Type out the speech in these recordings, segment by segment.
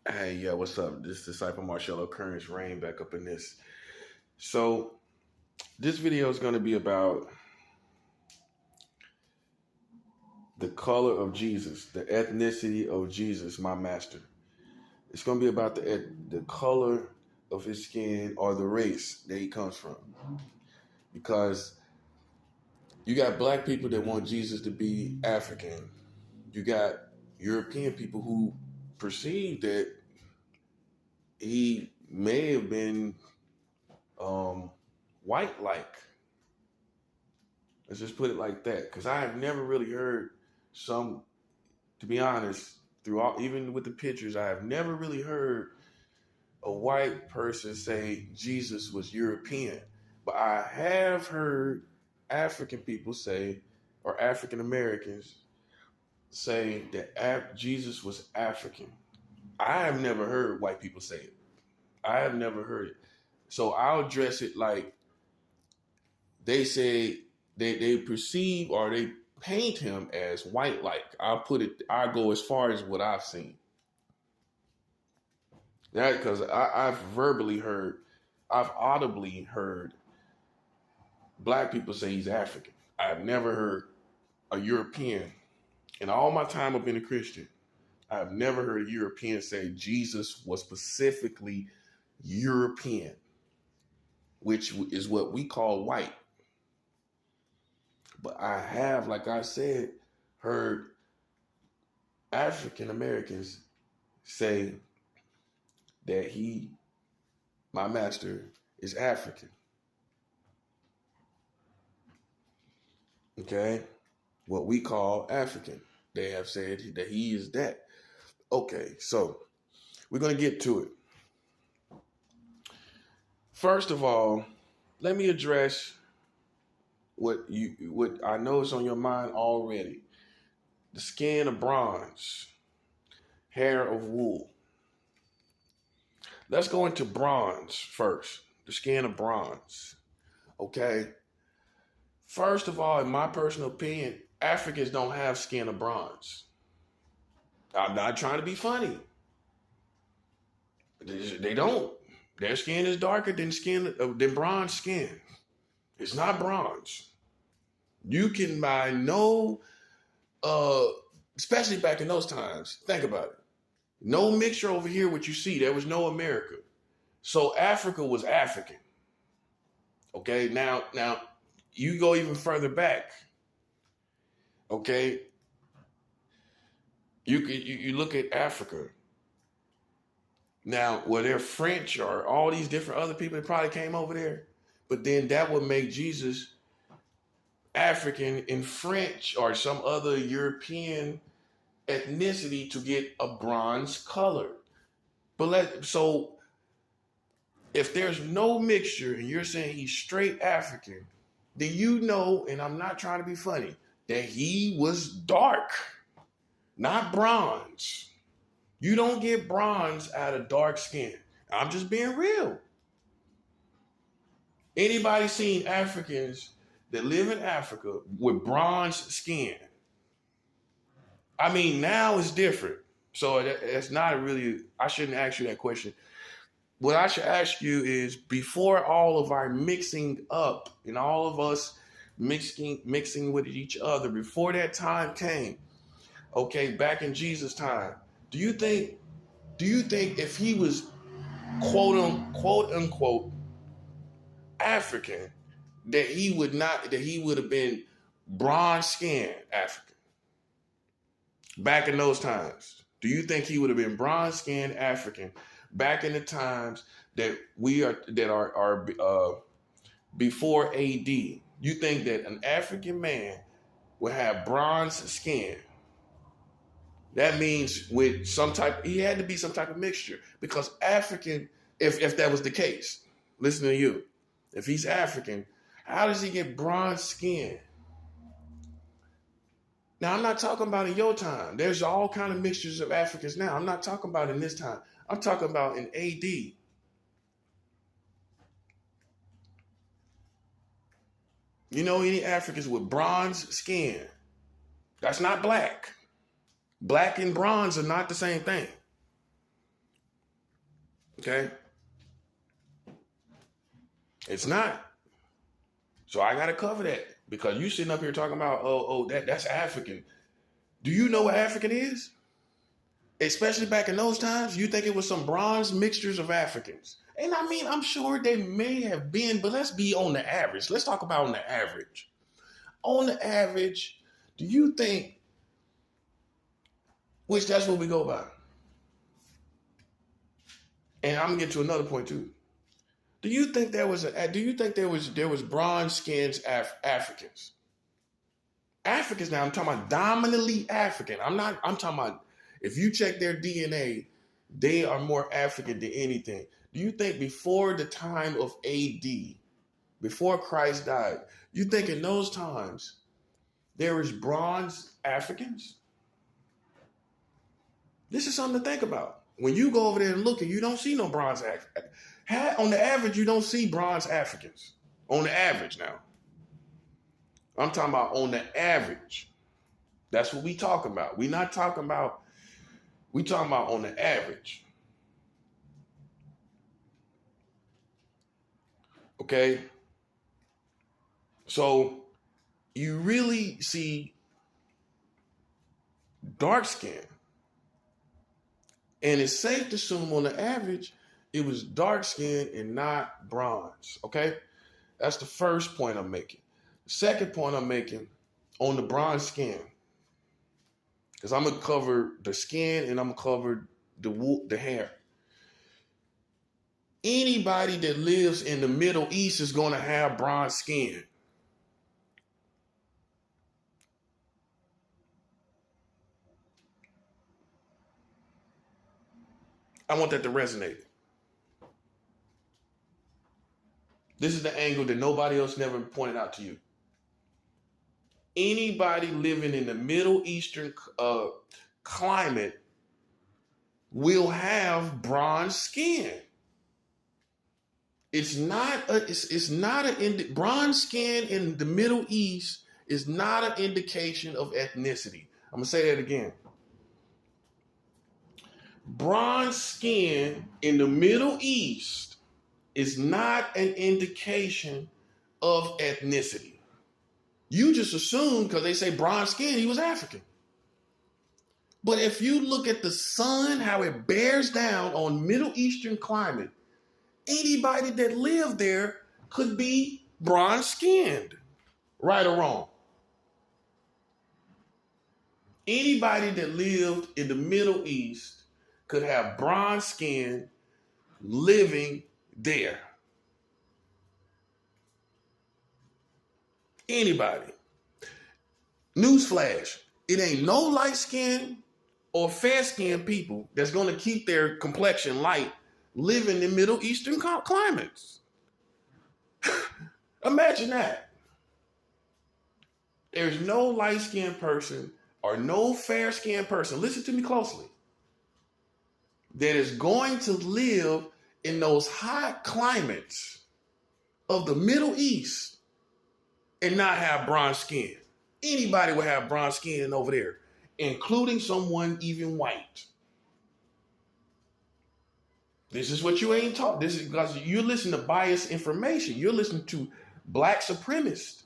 Hey, yeah, what's up? This Disciple Marcello Currents Rain back up in this. So, this video is going to be about the color of Jesus, the ethnicity of Jesus, my master. It's going to be about the color of his skin or the race that he comes from. Because you got black people that want Jesus to be African. You got European people who perceive that he may have been white-like. Let's just put it like that. Because I have never really heard to be honest, through all, even with the pictures, I have never really heard a white person say Jesus was European. But I have heard African people say, or African Americans say that Jesus was African. I have never heard white people say it. I have never heard it. So I'll address it like they say they perceive or they paint him as white-like. I'll go as far as what I've seen. That because I've audibly heard black people say he's African. I've never heard a European. In all my time of being a Christian, I've never heard a European say Jesus was specifically European, which is what we call white. But I have, like I said, heard African Americans say that my master, is African. Okay? What we call African. They have said that he is that. Okay, so we're going to get to it. First of all, let me address what I know is on your mind already. The skin of bronze, hair of wool. Let's go into bronze first. The skin of bronze. Okay? First of all, in my personal opinion, Africans don't have skin of bronze. I'm not trying to be funny. They don't. Their skin is darker than bronze skin. It's not bronze. You can buy especially back in those times. Think about it. No mixture over here, what you see. There was no America. So Africa was African. Okay, now you go even further back. Okay, you look at Africa. Now, were there French or all these different other people that probably came over there? But then that would make Jesus African and French or some other European ethnicity to get a bronze color. So if there's no mixture and you're saying he's straight African, then you know, and I'm not trying to be funny, that he was dark, not bronze. You don't get bronze out of dark skin. I'm just being real. Anybody seen Africans that live in Africa with bronze skin? I mean, now it's different. So it's not really, I shouldn't ask you that question. What I should ask you is, before all of our mixing up and all of us mixing with each other, before that time came, okay, back in Jesus' time, do you think if he was quote unquote African, that he would have been bronze skinned African back in those times? Do you think he would have been bronze skinned African back in the times that are before AD? You think that an African man would have bronze skin? That means he had to be some type of mixture, because African, if that was the case, listen to you. If he's African, how does he get bronze skin? Now, I'm not talking about in your time. There's all kind of mixtures of Africans now. I'm not talking about in this time. I'm talking about in AD. You know any Africans with bronze skin? That's not black. Black and bronze are not the same thing. Okay? It's not. So I gotta cover that because you sitting up here talking about, that's African. Do you know what African is? Especially back in those times, you think it was some bronze mixtures of Africans. And I mean, I'm sure they may have been, but let's be on the average. Let's talk about on the average. On the average, do you think, which that's what we go by. And I'm gonna get to another point too. Do you think there was bronze skins Africans? Africans now, I'm talking about dominantly African. I'm talking about if you check their DNA, they are more African than anything. Do you think before the time of AD, before Christ died, you think in those times there was bronze Africans? This is something to think about. When you go over there and look, and you don't see no bronze Africans. On the average, you don't see bronze Africans. On the average now. I'm talking about on the average. That's what we talking about. We talking about on the average. Okay? So you really see dark skin. And it's safe to assume on the average, it was dark skin and not bronze. Okay? That's the first point I'm making. The second point I'm making on the bronze skin, because I'm going to cover the skin and I'm going to cover the hair. Anybody that lives in the Middle East is going to have bronze skin. I want that to resonate. This is the angle that nobody else never pointed out to you. Anybody living in the Middle Eastern climate will have bronze skin. Bronze skin in the Middle East is not an indication of ethnicity. I'm gonna say that again. Bronze skin in the Middle East is not an indication of ethnicity. You just assume because they say bronze skin, he was African. But if you look at the sun, how it bears down on Middle Eastern climate, anybody that lived there could be bronze skinned, right or wrong. Anybody that lived in the Middle East could have bronze skin living there. Anybody. Newsflash, it ain't no light skin or fair skinned people that's going to keep their complexion light living in Middle Eastern climates. Imagine that. There's no light skinned person or no fair skinned person, listen to me closely, that is going to live in those hot climates of the Middle East and not have bronze skin. Anybody will have bronze skin over there, including someone even white. This is what you ain't taught. This is because you're listening to biased information. You're listening to black supremacists.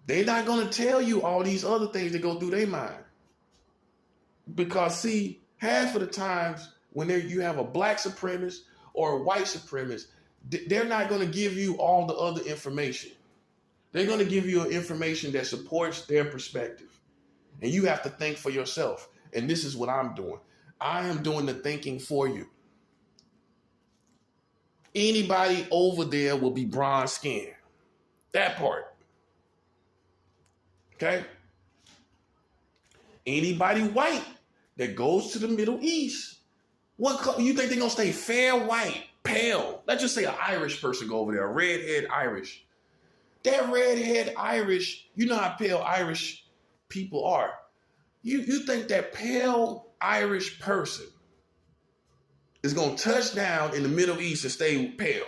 They're not going to tell you all these other things that go through their mind. Because, see, half of the times when you have a black supremacist or a white supremacist, they're not going to give you all the other information. They're going to give you information that supports their perspective. And you have to think for yourself. And this is what I'm doing. I am doing the thinking for you. Anybody over there will be bronze skin. That part. Okay? Anybody white that goes to the Middle East, what color, you think they're going to stay fair, white, pale? Let's just say an Irish person go over there, a redhead Irish. That redhead Irish, you know how pale Irish people are. You think that pale Irish person is going to touch down in the Middle East and stay pale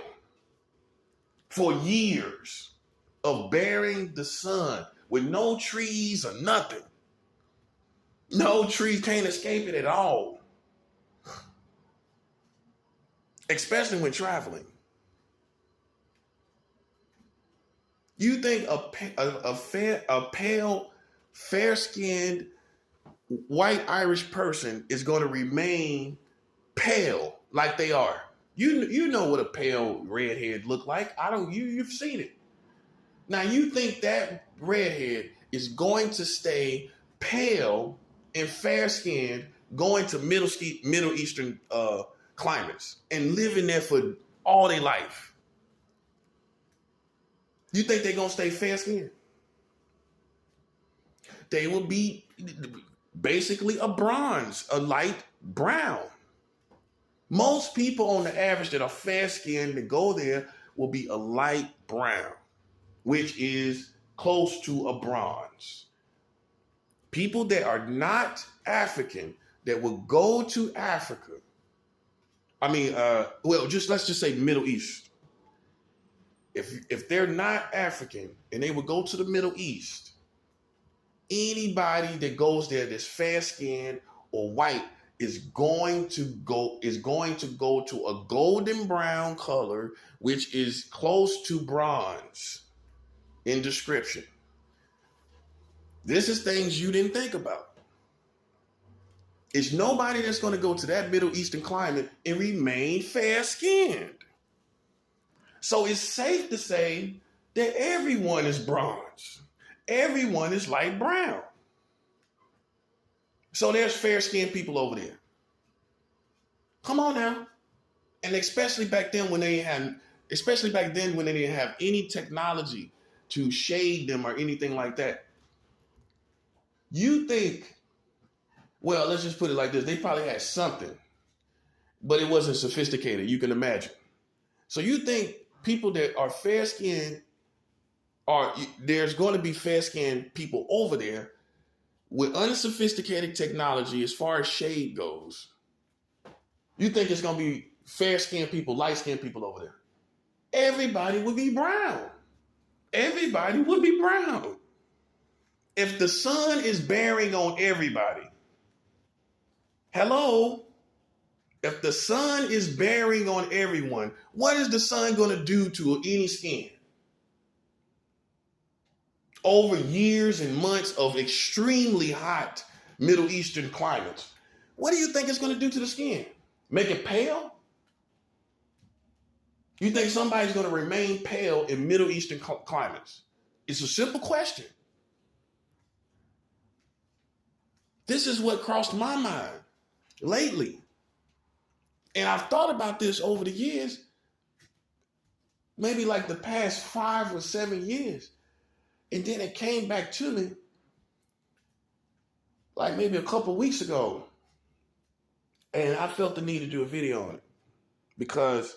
for years of bearing the sun with no trees or nothing. No trees, can't escape it at all. especially when traveling. You think a pale, fair-skinned, white Irish person is going to remain pale like they are? You know what a pale redhead look like. I don't. You've seen it. Now you think that redhead is going to stay pale and fair-skinned, going to Middle Eastern climates and living there for all their life? You think they're gonna stay fair-skinned? They will be basically a bronze, a light brown. Most people on the average that are fair-skinned that go there will be a light brown, which is close to a bronze. People that are not African that will go to Africa, let's just say Middle East. If they're not African and they would go to the Middle East, anybody that goes there that's fair-skinned or white is going to go to a golden brown color, which is close to bronze in description. This is things you didn't think about. It's nobody that's going to go to that Middle Eastern climate and remain fair-skinned. So it's safe to say that everyone is bronze. Everyone is light brown. So there's fair-skinned people over there. Come on now. And especially back then when they didn't have any technology to shade them or anything like that. You think, well, let's just put it like this. They probably had something, but it wasn't sophisticated. You can imagine. So you think people that are fair-skinned there's going to be fair-skinned people over there with unsophisticated technology as far as shade goes. You think it's going to be fair-skinned people, light-skinned people over there. Everybody would be brown. Everybody would be brown. If the sun is bearing on everybody, hello? If the sun is bearing on everyone, what is the sun going to do to any skin? Over years and months of extremely hot Middle Eastern climates, what do you think it's going to do to the skin? Make it pale? You think somebody's going to remain pale in Middle Eastern climates? It's a simple question. This is what crossed my mind lately. And I've thought about this over the years, maybe like the past 5 or 7 years. And then it came back to me like maybe a couple of weeks ago. And I felt the need to do a video on it. Because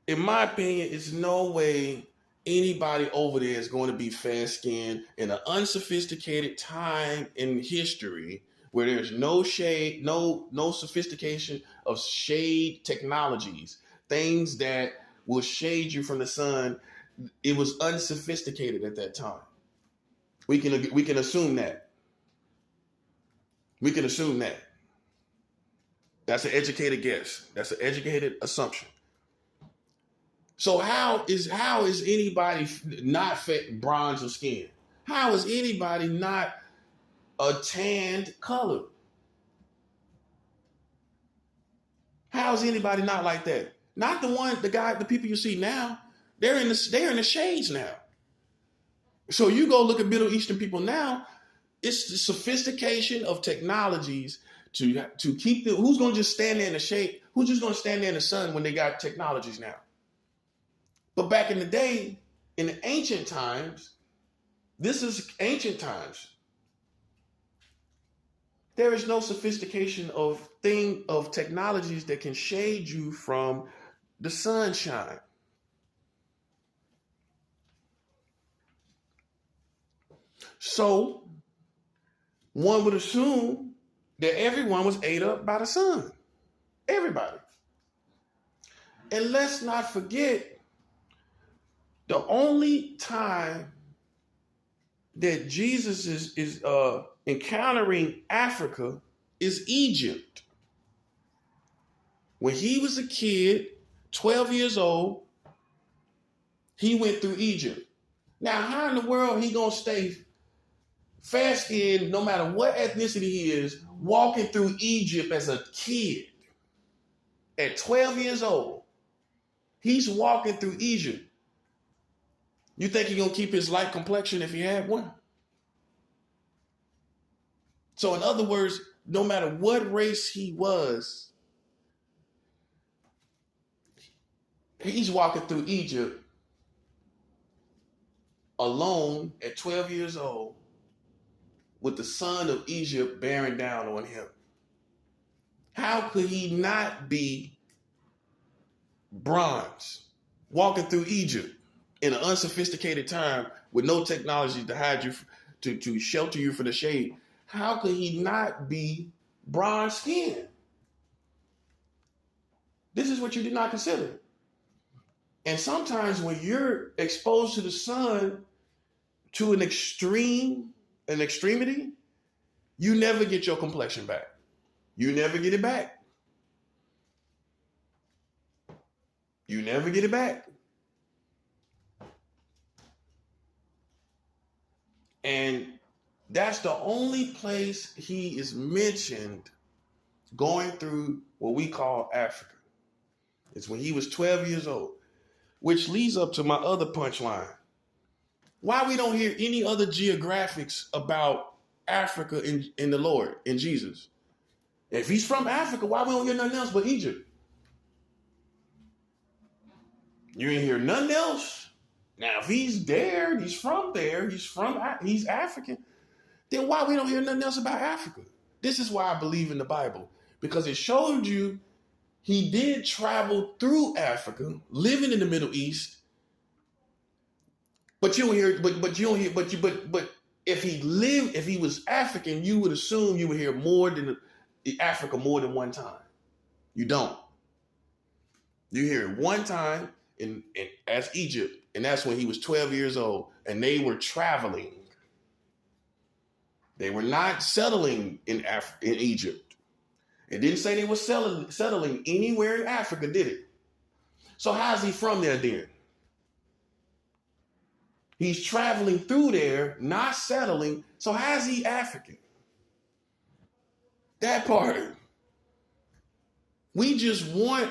in my opinion, it's no way anybody over there is going to be fair-skinned in an unsophisticated time in history where there's no shade, no sophistication of shade technologies, things that will shade you from the sun. It was unsophisticated at that time. We can assume that. We can assume that. That's an educated guess. That's an educated assumption. So how is anybody not bronze of skin? How is anybody not a tanned color? How is anybody not like that? Not the people you see now. They're in the shades now. So you go look at Middle Eastern people now. It's the sophistication of technologies to keep them. Who's going to just stand there in the shade? Who's just going to stand there in the sun when they got technologies now? But back in the day, in the ancient times, this is ancient times. There is no sophistication of technologies that can shade you from the sunshine. So one would assume that everyone was ate up by the sun. Everybody. And let's not forget, the only time that Jesus is encountering Africa is Egypt. When he was a kid, 12 years old, he went through Egypt. Now, how in the world he gonna stay fair-skinned, no matter what ethnicity he is, walking through Egypt as a kid at 12 years old? He's walking through Egypt. You think he's gonna keep his light complexion if he had one? So in other words, no matter what race he was, he's walking through Egypt alone at 12 years old with the son of Egypt bearing down on him. How could he not be bronze walking through Egypt in an unsophisticated time with no technology to hide you, to shelter you from the shade? How could he not be bronze skin? This is what you did not consider. And sometimes when you're exposed to the sun to an extremity, you never get your complexion back. You never get it back. You never get it back. And that's the only place he is mentioned going through what we call Africa. It's when he was 12 years old, which leads up to my other punchline. Why we don't hear any other geographics about Africa in the Lord, in Jesus? If he's from Africa, why we don't hear nothing else but Egypt? You ain't hear nothing else? Now, if he's there, he's African, then why we don't hear nothing else about Africa? This is why I believe in the Bible, because it showed you he did travel through Africa, living in the Middle East. But if he was African, you would assume you would hear Africa more than one time. You don't. You hear it one time as Egypt, and that's when he was 12 years old, and they were traveling. They were not settling in Egypt. It didn't say they were settling anywhere in Africa, did it? So how's he from there then? He's traveling through there, not settling. So how's he African? That part. We just want,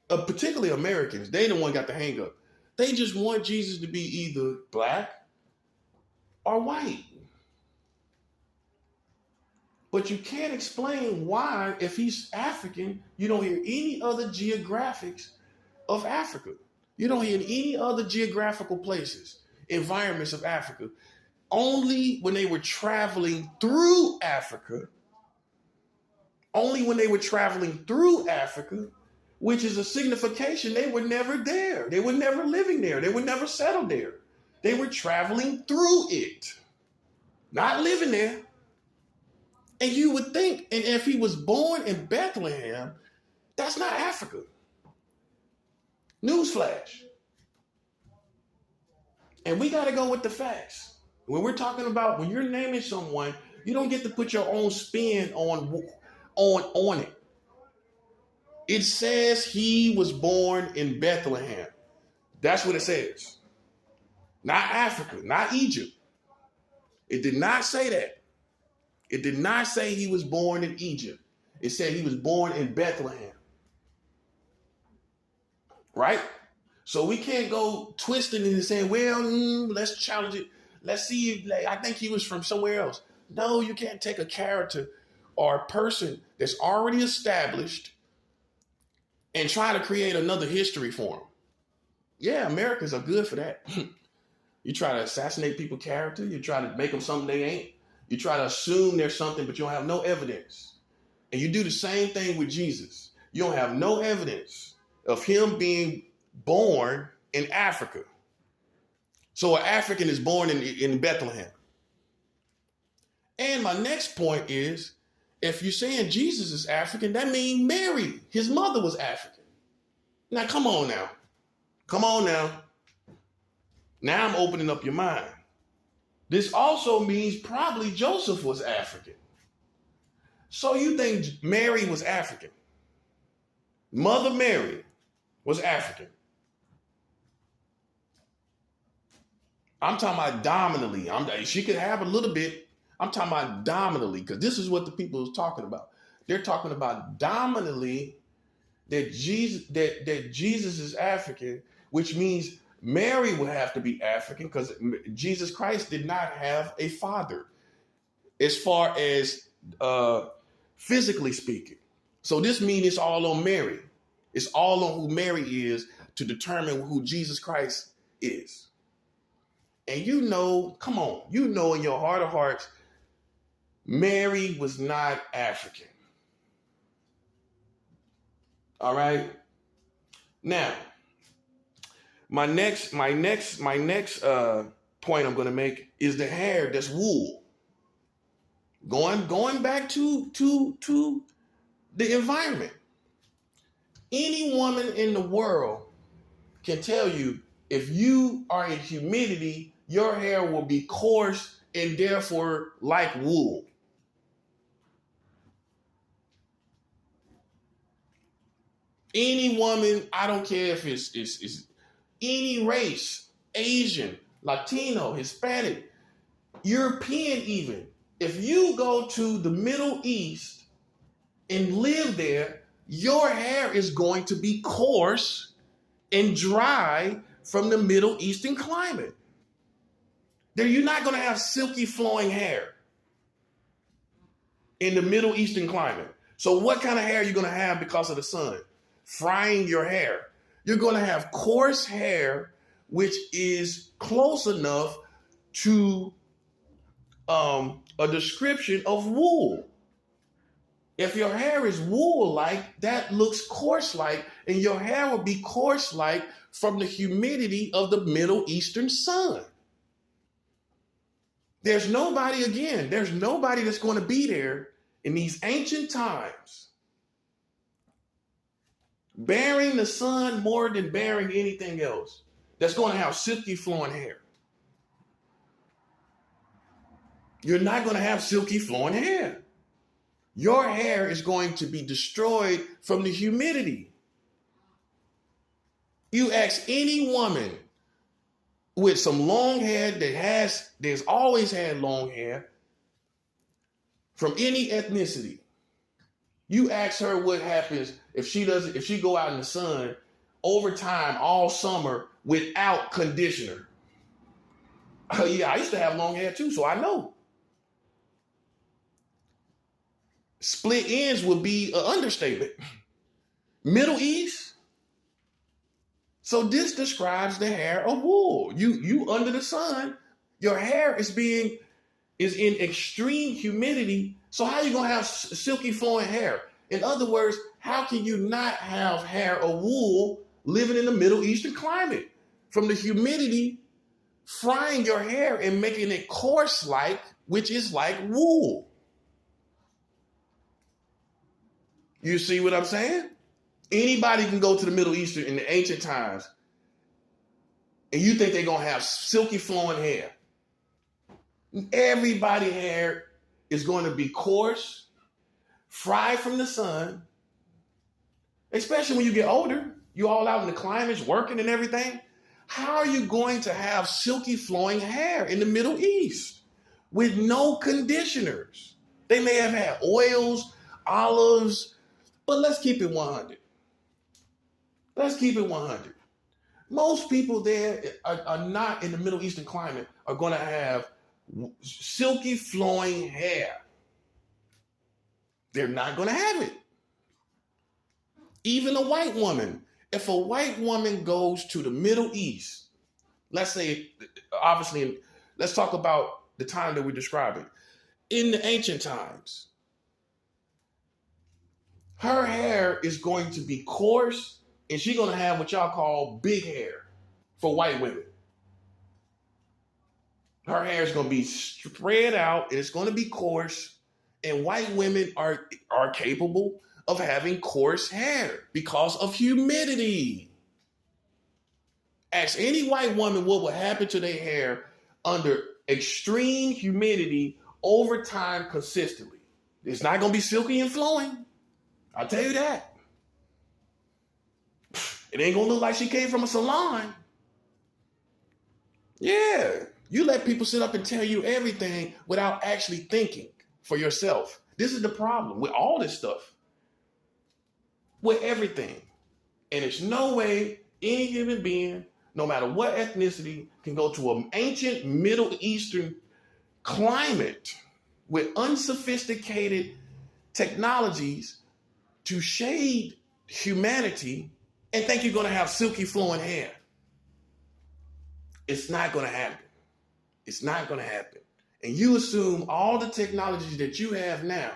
particularly Americans, they the one got the hang up. They just want Jesus to be either black or white. But you can't explain why, if he's African, you don't hear any other geographics of Africa. You don't hear any other geographical places, environments of Africa. Only when they were traveling through Africa, which is a signification they were never there. They were never living there. They were never settled there. They were traveling through it, not living there. And you would think, and if he was born in Bethlehem, that's not Africa. Newsflash. And we got to go with the facts. When we're talking about, when you're naming someone, you don't get to put your own spin on it. It says he was born in Bethlehem. That's what it says. Not Africa, not Egypt. It did not say that. It did not say he was born in Egypt. It said he was born in Bethlehem. Right? So we can't go twisting and saying, well, let's challenge it. Let's see if, I think he was from somewhere else. No, you can't take a character or a person that's already established and try to create another history for him. Yeah, Americans are good for that. You try to assassinate people's character. You try to make them something they ain't. You try to assume there's something, but you don't have no evidence. And you do the same thing with Jesus. You don't have no evidence of him being born in Africa. So an African is born in Bethlehem. And my next point is, if you're saying Jesus is African, that means Mary, his mother, was African. Now, come on now. Come on now. Now I'm opening up your mind. This also means probably Joseph was African. So you think Mary was African? Mother Mary was African. I'm talking about dominantly. She could have a little bit. I'm talking about dominantly, because this is what the people is talking about. They're talking about dominantly that Jesus is African, which means Mary would have to be African, because Jesus Christ did not have a father, as far as physically speaking. So this means it's all on Mary. It's all on who Mary is to determine who Jesus Christ is. And you know, come on, you know in your heart of hearts, Mary was not African. All right. Now, my next point I'm going to make is the hair that's wool. Going back to the environment. Any woman in the world can tell you, if you are in humidity, your hair will be coarse and therefore like wool. Any woman, I don't care if it's any race, Asian, Latino, Hispanic, European even. If you go to the Middle East and live there, your hair is going to be coarse and dry from the Middle Eastern climate. You're not going to have silky flowing hair in the Middle Eastern climate. So what kind of hair are you going to have because of the sun? Frying your hair. You're going to have coarse hair, which is close enough to a description of wool. If your hair is wool-like, that looks coarse-like, and your hair will be coarse-like from the humidity of the Middle Eastern sun. There's nobody that's going to be there in these ancient times bearing the sun more than bearing anything else that's going to have silky flowing hair. You're not going to have silky flowing hair. Your hair is going to be destroyed from the humidity. You ask any woman with some long hair that's always had long hair from any ethnicity. You ask her what happens if she go out in the sun over time all summer without conditioner. Oh yeah, I used to have long hair too, so I know. Split ends would be an understatement. Middle East. So this describes the hair of wool. You under the sun, your hair is in extreme humidity. So how are you gonna have silky flowing hair? In other words, how can you not have hair of wool living in the Middle Eastern climate? From the humidity, frying your hair and making it coarse which is like wool. You see what I'm saying? Anybody can go to the Middle East in the ancient times and you think they're going to have silky flowing hair. Everybody's hair is going to be coarse, fried from the sun, especially when you get older. You all out in the climates working and everything. How are you going to have silky flowing hair in the Middle East with no conditioners? They may have had oils, olives, but let's keep it 100. Let's keep it 100. Most people there are not in the Middle Eastern climate are going to have silky flowing hair. They're not going to have it. Even a white woman. If a white woman goes to the Middle East, let's say, obviously, let's talk about the time that we're describing. In the ancient times, her hair is going to be coarse, and she's going to have what y'all call big hair for white women. Her hair is going to be spread out, and it's going to be coarse, and white women are capable of having coarse hair because of humidity. Ask any white woman what would happen to their hair under extreme humidity over time consistently. It's not going to be silky and flowing. I'll tell you that. It ain't gonna look like she came from a salon. Yeah. You let people sit up and tell you everything without actually thinking for yourself. This is the problem with all this stuff. With everything. And there's no way any human being, no matter what ethnicity, can go to an ancient Middle Eastern climate with unsophisticated technologies to shade humanity and think you're going to have silky flowing hair. It's not going to happen. It's not going to happen. And you assume all the technologies that you have now,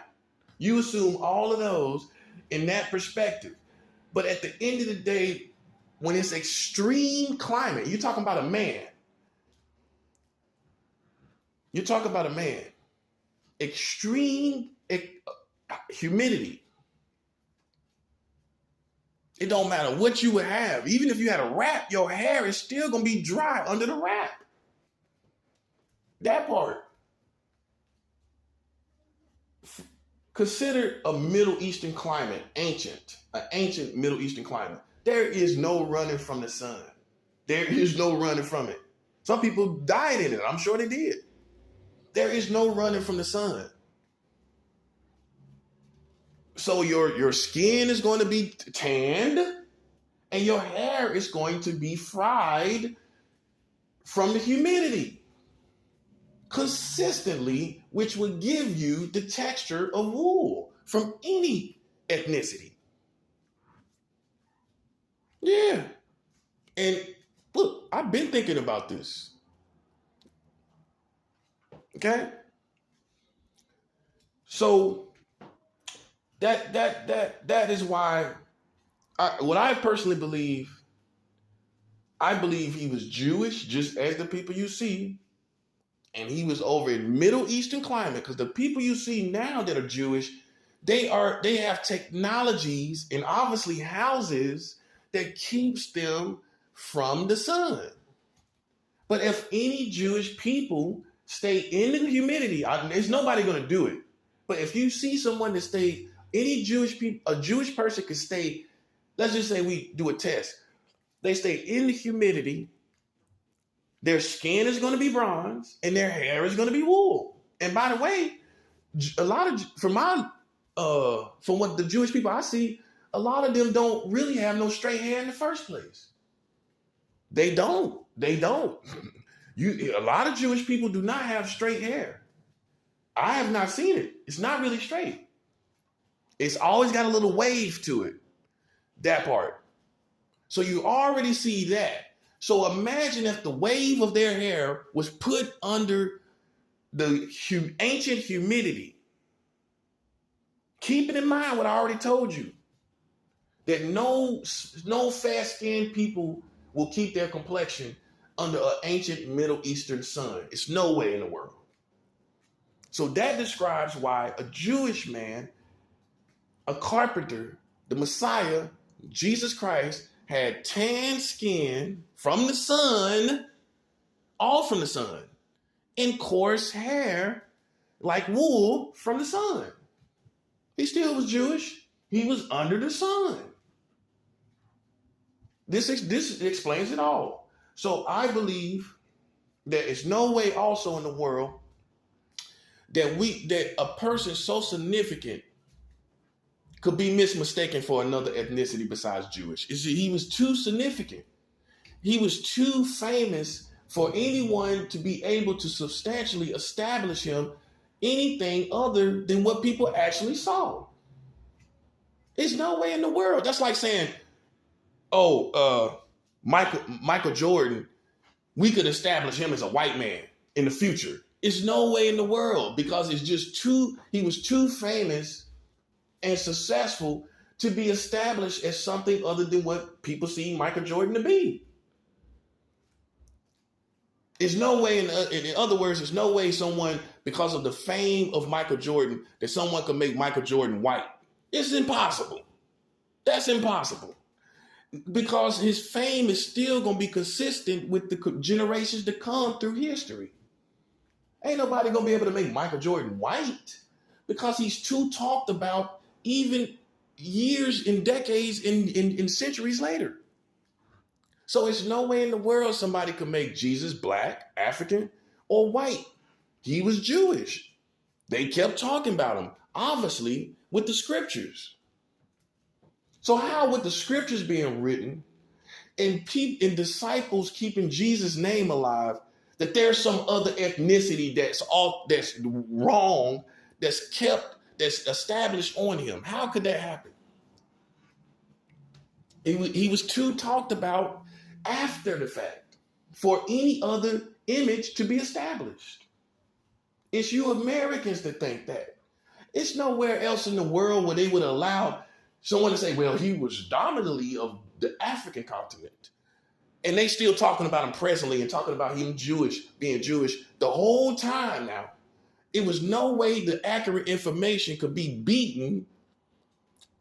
you assume all of those in that perspective. But at the end of the day, when it's extreme climate, you're talking about a man. You're talking about a man. Extreme humidity. It don't matter what you would have. Even if you had a wrap, your hair is still going to be dry under the wrap. That part. Consider a Middle Eastern climate, an ancient Middle Eastern climate. There is no running from the sun. There is no running from it. Some people died in it. I'm sure they did. There is no running from the sun. So your skin is going to be tanned and your hair is going to be fried from the humidity consistently, which would give you the texture of wool from any ethnicity. Yeah. And look, I've been thinking about this. Okay? So that is why what I personally believe, I believe he was Jewish, just as the people you see. And he was over in Middle Eastern climate, because the people you see now that are Jewish, they have technologies and obviously houses that keeps them from the sun. But if any Jewish people stay in the humidity, there's nobody going to do it. But if you see someone that stay, any Jewish people, a Jewish person could stay, let's just say we do a test. They stay in the humidity. Their skin is going to be bronze and their hair is going to be wool. And by the way, a lot of, from what the Jewish people I see, a lot of them don't really have no straight hair in the first place. They don't. A lot of Jewish people do not have straight hair. I have not seen it. It's not really straight. It's always got a little wave to it. That part. So you already see that. So imagine if the wave of their hair was put under the ancient humidity. Keeping in mind what I already told you, that no fair-skinned people will keep their complexion under an ancient Middle Eastern sun. It's no way in the world. So that describes why a Jewish man, a carpenter, the Messiah, Jesus Christ, had tan skin from the sun, all from the sun, and coarse hair like wool from the sun. He still was Jewish. He was under the sun. This explains it all. So I believe there is no way also in the world that a person so significant could be mistaken for another ethnicity besides Jewish. You see, he was too significant. He was too famous for anyone to be able to substantially establish him anything other than what people actually saw. There's no way in the world. That's like saying, Michael Jordan, we could establish him as a white man in the future. It's no way in the world, because he was too famous and successful to be established as something other than what people see Michael Jordan to be. There's no way, in other words, there's no way someone, because of the fame of Michael Jordan, that someone could make Michael Jordan white. It's impossible. That's impossible. Because his fame is still going to be consistent with the generations to come through history. Ain't nobody going to be able to make Michael Jordan white, because he's too talked about even years and decades and centuries later. So it's no way in the world somebody could make Jesus black, African, or white. He was Jewish. They kept talking about him, obviously, with the scriptures. So how with the scriptures being written and disciples keeping Jesus' name alive, that there's some other ethnicity that's wrong, that's established on him? How could that happen? He was too talked about after the fact for any other image to be established. It's you Americans that think that. It's nowhere else in the world where they would allow someone to say, well, he was dominantly of the African continent. And they still talking about him presently and talking about him being Jewish the whole time now. It was no way the accurate information could be beaten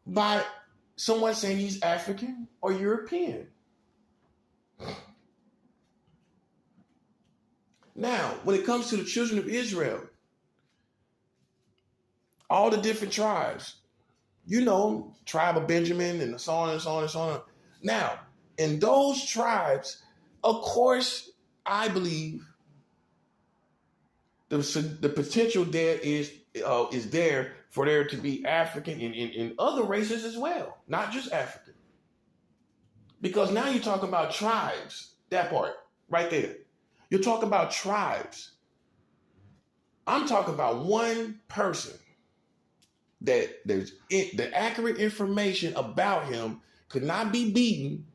by someone saying he's African or European. Now, when it comes to the children of Israel, all the different tribes, tribe of Benjamin and so on and so on and so on. Now, in those tribes, of course, I believe the potential there is there for there to be African and other races as well, not just African. Because now you're talking about tribes, that part right there. You're talking about tribes. I'm talking about one person that the accurate information about him could not be beaten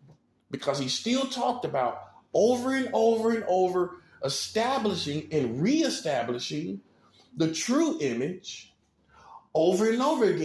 because he's still talked about over and over and over, establishing and reestablishing the true image over and over again.